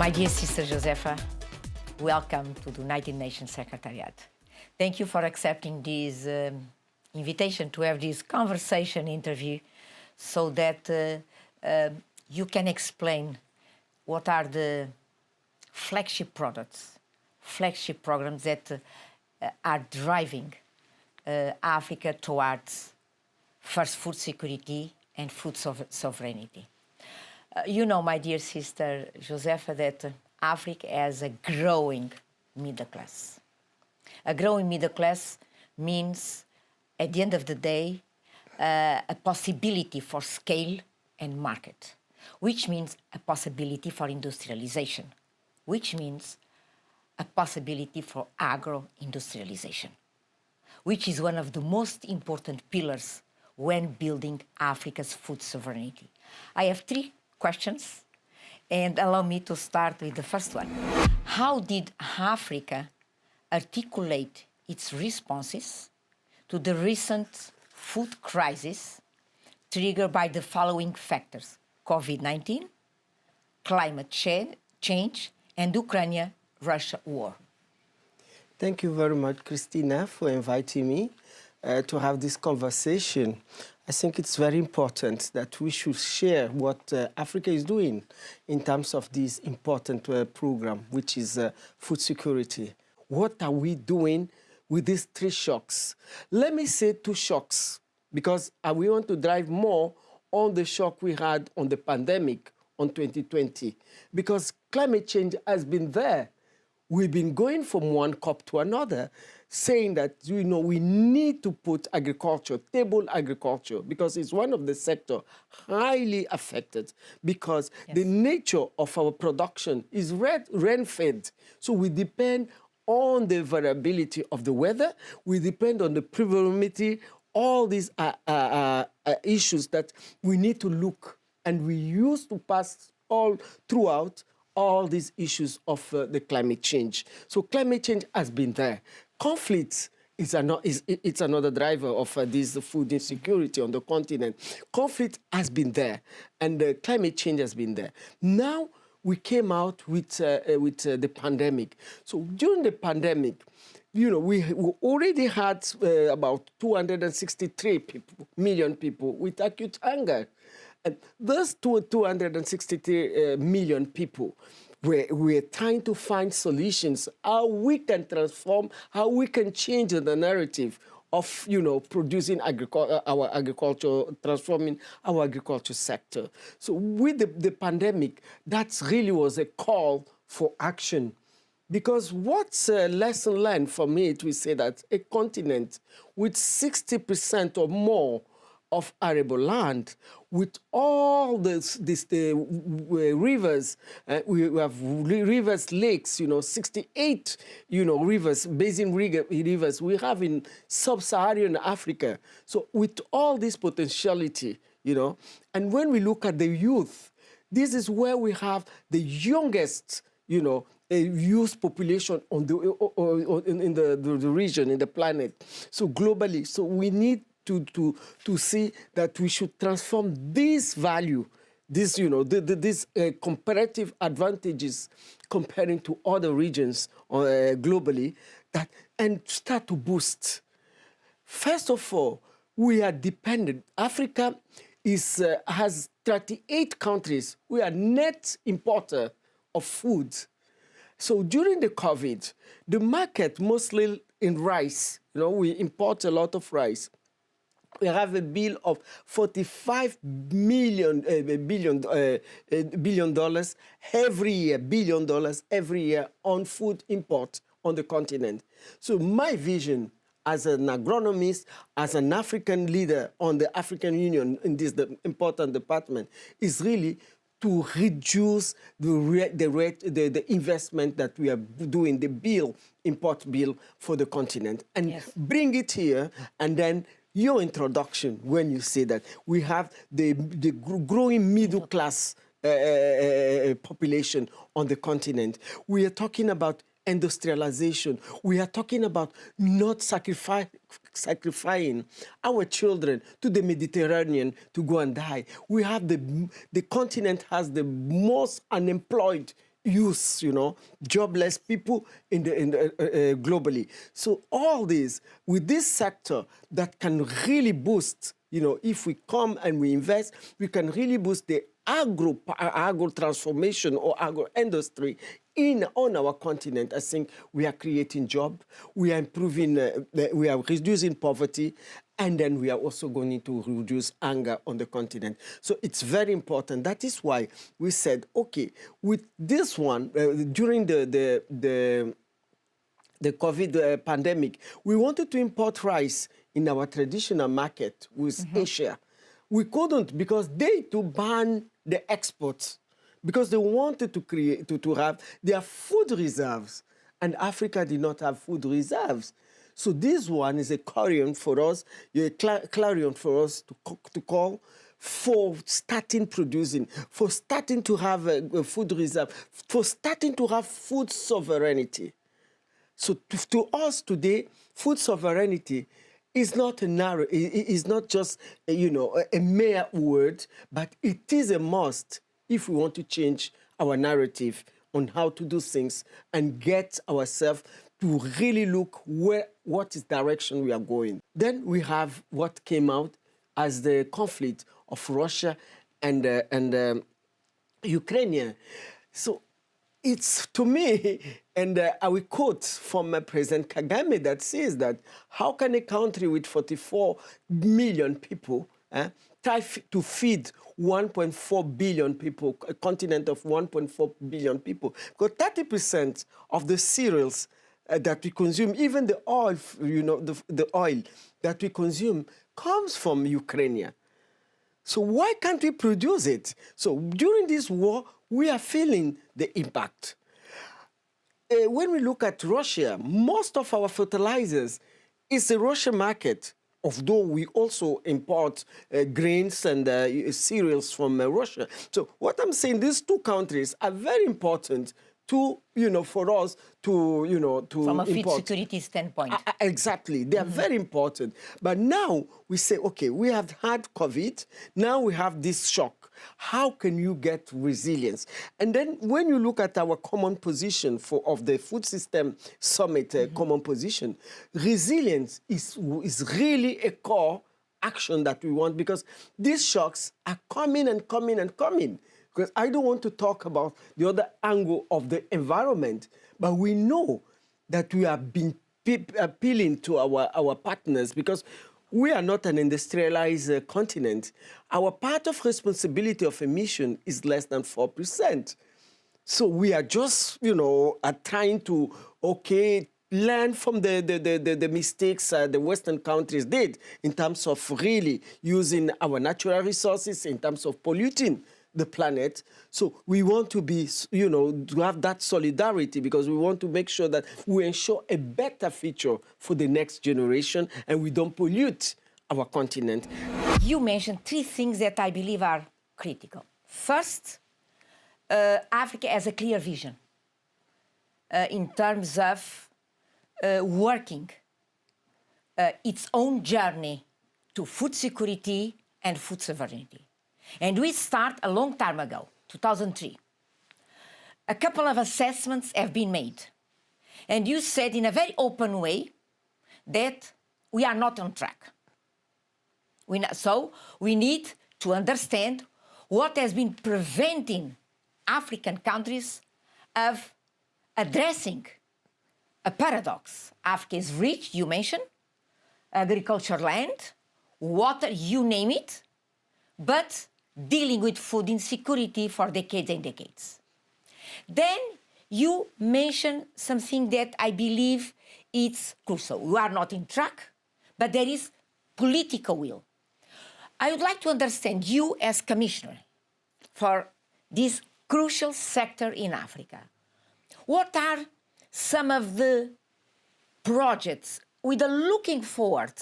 My dear sister Josefa, welcome to the United Nations Secretariat. Thank you for accepting this invitation to have this conversation interview so that you can explain what are the flagship products, flagship programs that are driving Africa towards first food security and food sovereignty. You know, my dear sister Josefa, that Africa has a growing middle class. A growing middle class means, at the end of the day, a possibility for scale and market, which means a possibility for industrialization, which means a possibility for agro-industrialization, which is one of the most important pillars when building Africa's food sovereignty. I have three questions, and allow me to start with the first one. How did Africa articulate its responses to the recent food crisis triggered by the following factors: COVID-19, climate change, and Ukraine-Russia war? Thank you very much, Cristina, for inviting me to have this conversation. I think it's very important that we should share what Africa is doing in terms of this important program, which is food security. What are we doing with these three shocks? Let me say two shocks, because we want to drive more on the shock we had on the pandemic on 2020, because climate change has been there. We've been going from one COP to another, saying that we need to put agriculture, table agriculture, because it's one of the sectors highly affected, because the nature of our production is rain-fed. So we depend on the variability of the weather, we depend on the probability, all these issues that we need to look, and we used to pass all throughout all these issues of the climate change. So climate change has been there. Conflict it's another driver of this food insecurity on the continent. Conflict has been there, and climate change has been there. Now we came out with the pandemic. So during the pandemic, we already had about 263 million people with acute hunger. And those 263 million people, we're trying to find solutions, how we can transform, how we can change the narrative of, producing our agriculture, transforming our agriculture sector. So with the pandemic, that really was a call for action. Because what's a lesson learned for me, we say that a continent with 60% or more of arable land, with all the rivers, we have rivers, lakes, 68, rivers, basin rivers we have in sub-Saharan Africa. So with all this potentiality, and when we look at the youth, this is where we have the youngest, youth population in the region, in the planet. So globally, so we need to see that we should transform this value, these comparative advantages comparing to other regions globally, and start to boost. First of all, we are dependent. Africa has 38 countries. We are net importer of food. So during the COVID, the market mostly in rice. We import a lot of rice. We have a bill of $45 billion every year, $1 billion every year on food import on the continent. So my vision as an agronomist, as an African leader on the African Union in this important department, is really to reduce the investment that we are doing, the import bill for the continent, and bring it here, and then your introduction, when you say that we have the growing middle class population on the continent. We are talking about industrialization. We are talking about not sacrificing our children to the Mediterranean to go and die. We have the continent has the most unemployed youth, jobless people globally. So all this, with this sector that can really boost, if we come and we invest, we can really boost the agro transformation or agro industry on our continent. I think we are creating jobs, we are improving, we are reducing poverty, and then we are also going to reduce anger on the continent. So it's very important. That is why we said, okay, with this one, during the COVID pandemic, we wanted to import rice in our traditional market with Asia. We couldn't because they too banned the exports because they wanted to create, to have their food reserves, and Africa did not have food reserves. So this one is a clarion for us, to call for starting producing, for starting to have a food reserve, for starting to have food sovereignty. So to us today, food sovereignty is not is not just a mere word, but it is a must if we want to change our narrative on how to do things and get ourselves to really look what is direction we are going. Then we have what came out as the conflict of Russia and Ukraine. So it's, to me, and I will quote from President Kagame that says that how can a country with 44 million people try to feed 1.4 billion people, a continent of 1.4 billion people? Because 30% of the cereals that we consume, even the oil, the oil that we consume comes from Ukraine. So why can't we produce it? So during this war, we are feeling the impact. When we look at Russia, most of our fertilizers is the Russian market, although we also import grains and cereals from Russia. So what I'm saying, these two countries are very important to, for us to, to from a food import. security standpoint. Exactly. They are very important. But now we say, okay, we have had COVID. Now we have this shock. How can you get resilience? And then when you look at our common position of the Food System Summit common position, resilience is really a core action that we want, because these shocks are coming and coming and coming. Because I don't want to talk about the other angle of the environment, but we know that we have been appealing to our partners because we are not an industrialized continent. Our part of responsibility of emission is less than 4%. So we are just, are trying to, learn from the mistakes the Western countries did in terms of really using our natural resources, in terms of polluting the planet. So we want to be, to have that solidarity, because we want to make sure that we ensure a better future for the next generation and we don't pollute our continent. You mentioned three things that I believe are critical. First, Africa has a clear vision in terms of working its own journey to food security and food sovereignty. And we start a long time ago, 2003. A couple of assessments have been made. And you said in a very open way that we are not on track. So we need to understand what has been preventing African countries of addressing a paradox. Africa is rich, you mentioned, agriculture, land, water, you name it, but dealing with food insecurity for decades and decades. Then you mentioned something that I believe is crucial. We are not in track, but there is political will. I would like to understand you as commissioner for this crucial sector in Africa. What are some of the projects with a looking forward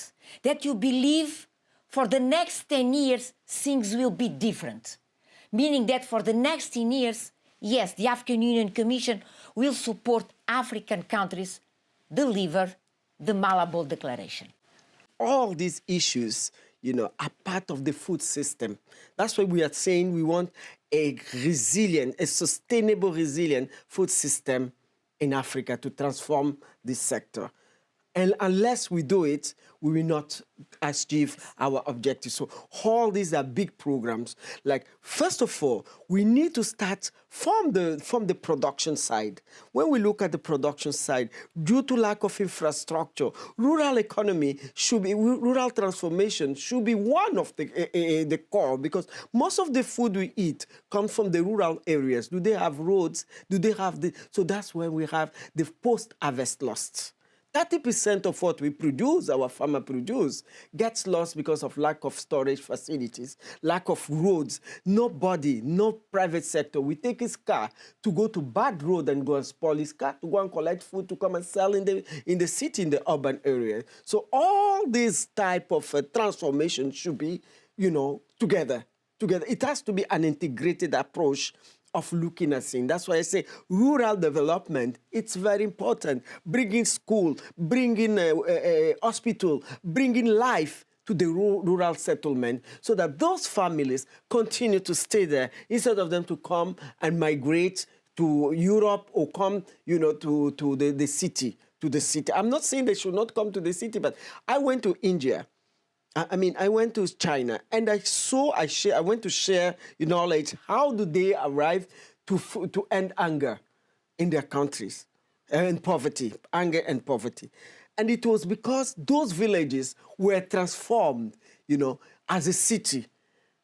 that you believe for the next 10 years, things will be different? Meaning that for the next 10 years, yes, the African Union Commission will support African countries deliver the Malabo Declaration. All these issues, are part of the food system. That's why we are saying we want a resilient, a sustainable, resilient food system in Africa to transform this sector. And unless we do it, we will not achieve our objectives. So all these are big programs. Like, first of all, we need to start from the production side. When we look at the production side, due to lack of infrastructure, rural economy should be, rural transformation should be one of the core, because most of the food we eat comes from the rural areas. Do they have roads? Do they have so that's where we have the post-harvest loss. 30% of what we produce, our farmer produce, gets lost because of lack of storage facilities, lack of roads. Nobody, no private sector will take his car to go to bad road and go and spoil his car, to go and collect food to come and sell in the city, in the urban area. So all these type of transformation should be, together. It has to be an integrated approach of looking at things. That's why I say rural development, it's very important. Bringing school, bringing hospital, bringing life to the rural settlement so that those families continue to stay there instead of them to come and migrate to Europe or come, to the city. I'm not saying they should not come to the city, but I went to India. I went to China, and I went to share knowledge. How do they arrive to end hunger in their countries and poverty, anger and poverty? And it was because those villages were transformed, as a city.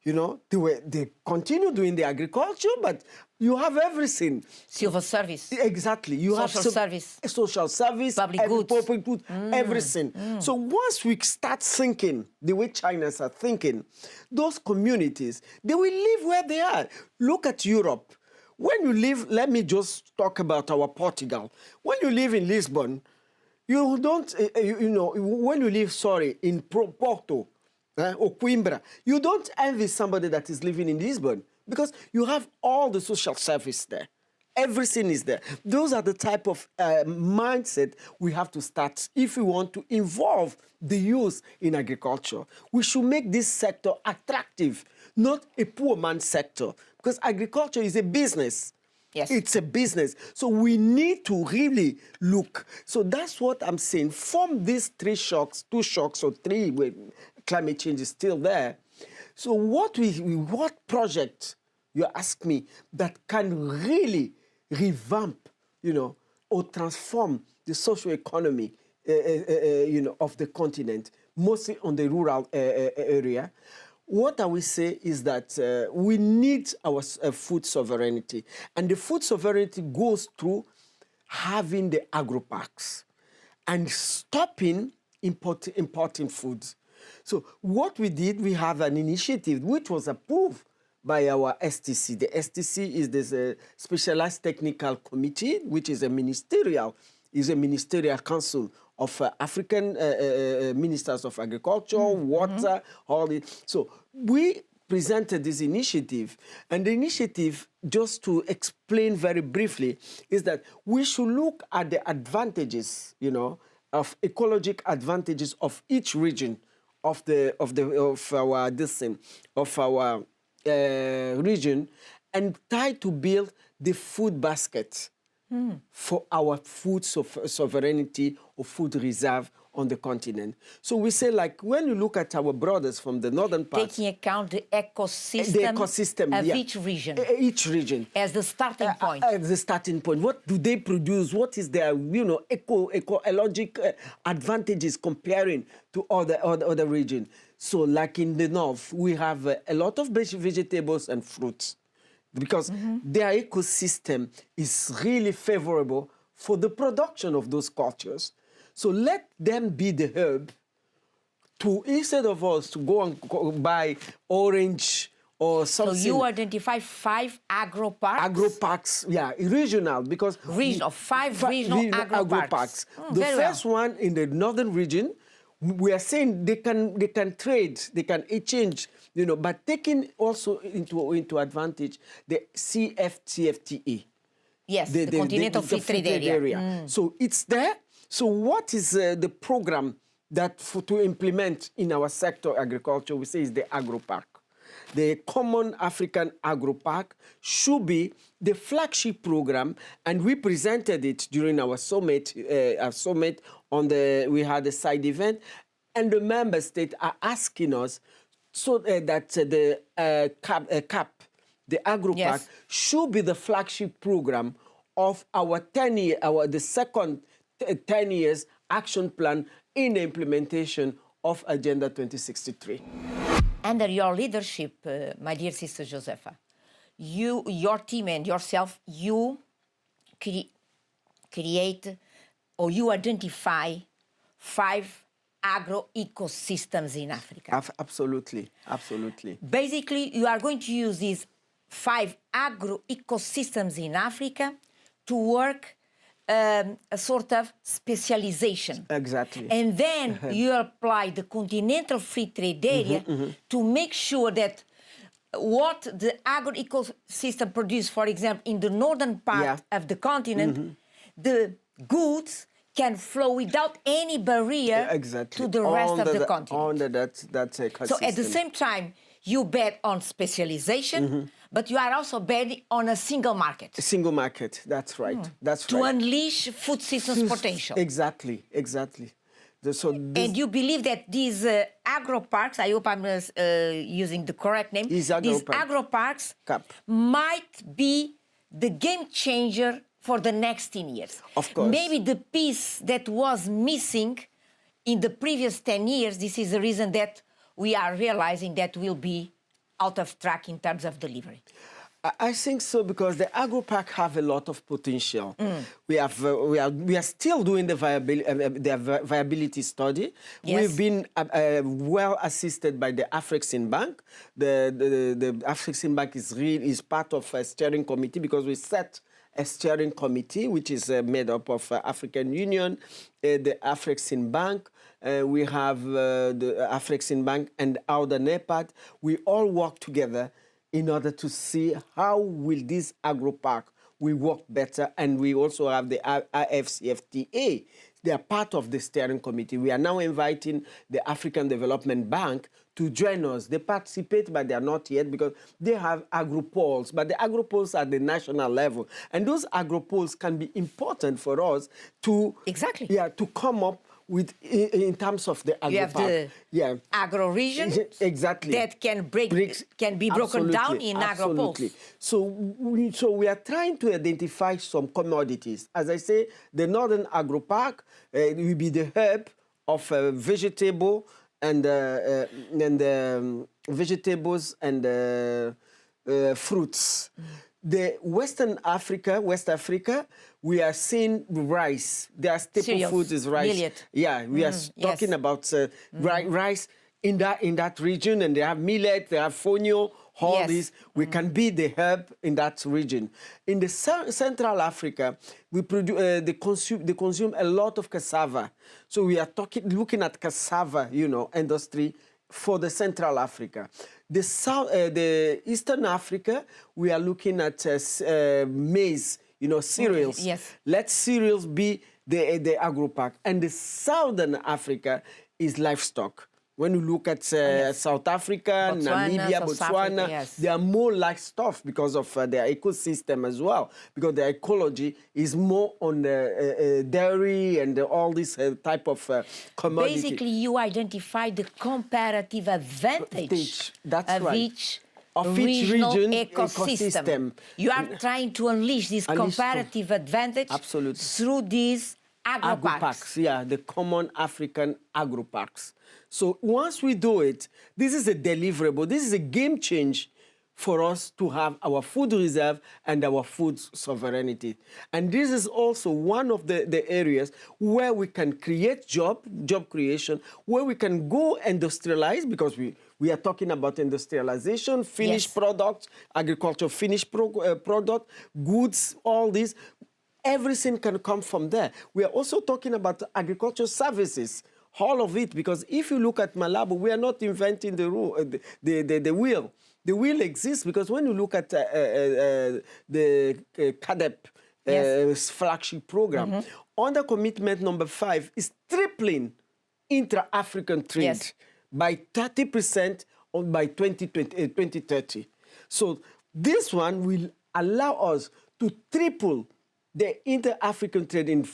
They continue doing the agriculture, but you have everything. Civil service. Exactly. You have service. Social service, public goods, everything. So once we start thinking the way Chinese are thinking, those communities, they will live where they are. Look at Europe. When you live, let me just talk about our Portugal. When you live in Lisbon, you don't, when you live, in Porto, or Coimbra, you don't envy somebody that is living in Lisbon because you have all the social service there. Everything is there. Those are the type of mindset we have to start if we want to involve the youth in agriculture. We should make this sector attractive, not a poor man's sector, because agriculture is a business. Yes. It's a business. So we need to really look. So that's what I'm saying. From these two shocks or three, where climate change is still there. So what project, you ask me, that can really revamp, or transform the social economy, of the continent, mostly on the rural area? What I will say is that we need our food sovereignty. And the food sovereignty goes through having the agro-parks and stopping importing foods. So what we did, we have an initiative which was approved by our STC. The STC is this Specialized Technical Committee, which is a ministerial council of African ministers of agriculture, water, all this. So we presented this initiative, and the initiative, just to explain very briefly, is that we should look at the advantages, of ecologic advantages of each region of our region, and try to build the food basket for our food sovereignty or food reserve on the continent. So we say, like, when you look at our brothers from the northern part, taking account the ecosystem of each region. Each region. As the starting point. As the starting point. What do they produce? What is their, ecologic advantages comparing to other regions? So, like in the north, we have a lot of vegetables and fruits, because their ecosystem is really favorable for the production of those cultures. So let them be the hub to, instead of us to go and buy orange or something. So you identify 5 agro-parks? Agro-parks, yeah, regional, because... five regional agro-parks. The first one in the northern region, we are saying they can trade, they can exchange, but taking also into advantage the CFTFTA. Yes, the Continental Free Trade Area. So it's there. So what is the program that to implement in our sector agriculture, we say is the agro-park. The Common African Agro-Park should be the flagship program, and we presented it during our summit. We had a side event, and the member states are asking us so that the CAP, the agro-park, should be the flagship program of our the second 10 years action plan in the implementation of Agenda 2063. Under your leadership, my dear sister Josefa, your team and yourself, you create or you identify 5 agro-ecosystems in Africa. Absolutely, absolutely. Basically, you are going to use these 5 agro-ecosystems in Africa to work a sort of specialization. Exactly. And then you apply the continental free trade area to make sure that what the agro-ecosystem produces, for example, in the northern part of the continent, the goods can flow without any barrier to the rest of the continent. Under that ecosystem. So at the same time, you bet on specialization, but you are also betting on a single market. A single market, that's right. That's to right. unleash food systems potential. Exactly, exactly. And you believe that these agro-parks, I hope I'm using the correct name, these agro-parks might be the game changer for the next 10 years. Of course. Maybe the piece that was missing in the previous 10 years, this is the reason that we are realizing that we'll be out of track in terms of delivery. I think so, because the agro-park have a lot of potential. We are still doing the viability study. We've been well assisted by the Afrexim Bank. The Afrexim Bank is part of a steering committee, because we set a steering committee which is made up of African Union, the Afrexim Bank. We have the Afrexim Bank and Ouda NEPAD. We all work together in order to see how will this agro-park will work better. And we also have the IFCFTA. They are part of the steering committee. We are now inviting the African Development Bank to join us. They participate, but they are not yet, because they have agro-poles. But the agro-poles are at the national level. And those agro-poles can be important for us to, to come up with in terms of the agro-park. You have the agro-region that can be broken down in agro-poles. So we are trying to identify some commodities. As I say, the Northern Agro-Park will be the hub of vegetables and fruits. The West Africa, we are seeing rice. Their staple food is rice. Millet. Yeah, we are talking about rice in that region, and they have millet, they have fonio, all this. We can be the hub in that region. In the Central Africa, we produce, they consume a lot of cassava. So we are looking at cassava, industry for the Central Africa. The Eastern Africa, we are looking at maize, cereals. Let cereals be the agro-park. And the Southern Africa is livestock. When you look at South Africa, Namibia, Botswana, they are more livestock because of their ecosystem as well, because their ecology is more on the dairy and all this type of commodity. Basically, you identify the comparative advantage of each regional ecosystem. You are trying to unleash this comparative advantage through these agro-parks. The Common African Agro-Parks. So once we do it, this is a deliverable. This is a game change for us to have our food reserve and our food sovereignty. And this is also one of the areas where we can create job creation, where we can go industrialize, because we are talking about industrialization, finished products, agriculture finished product, goods, all this. Everything can come from there. We are also talking about agricultural services, all of it, because if you look at Malabo, we are not inventing the wheel. The wheel exists because when you look at the CADEP flagship program, under commitment number 5 is tripling intra-African trade Yes. by 30% by 2030. So this one will allow us to triple the inter-African trade in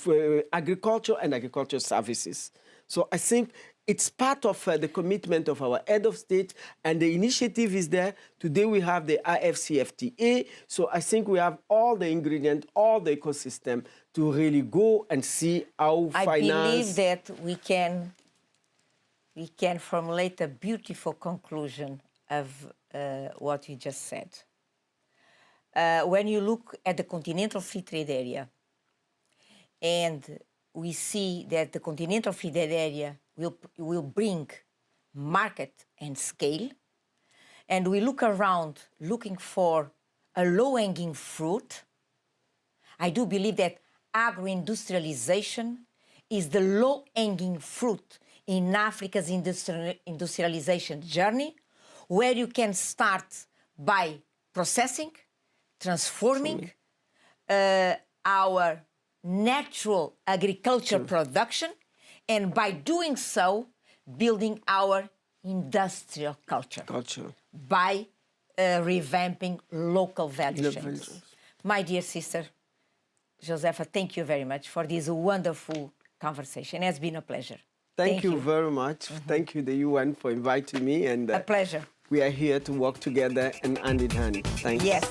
agriculture and agricultural services. So I think it's part of the commitment of our head of state, and the initiative is there. Today we have the IFCFTA, so I think we have all the ingredients, all the ecosystem to really go and see how I finance... believe that we can formulate a beautiful conclusion of what you just said. When you look at the continental free trade area, and we see that the continental free trade area will bring market and scale, and we look around looking for a low-hanging fruit, I do believe that agro-industrialization is the low-hanging fruit in Africa's industrialization journey, where you can start by processing, transforming our natural agriculture production, and by doing so, building our industrial culture. By revamping local value chains. My dear sister, Josefa, thank you very much for this wonderful conversation. It has been a pleasure. Thank you very much. Thank you, the UN, for inviting me. And a pleasure. We are here to work together and hand in hand. Thanks. Yes.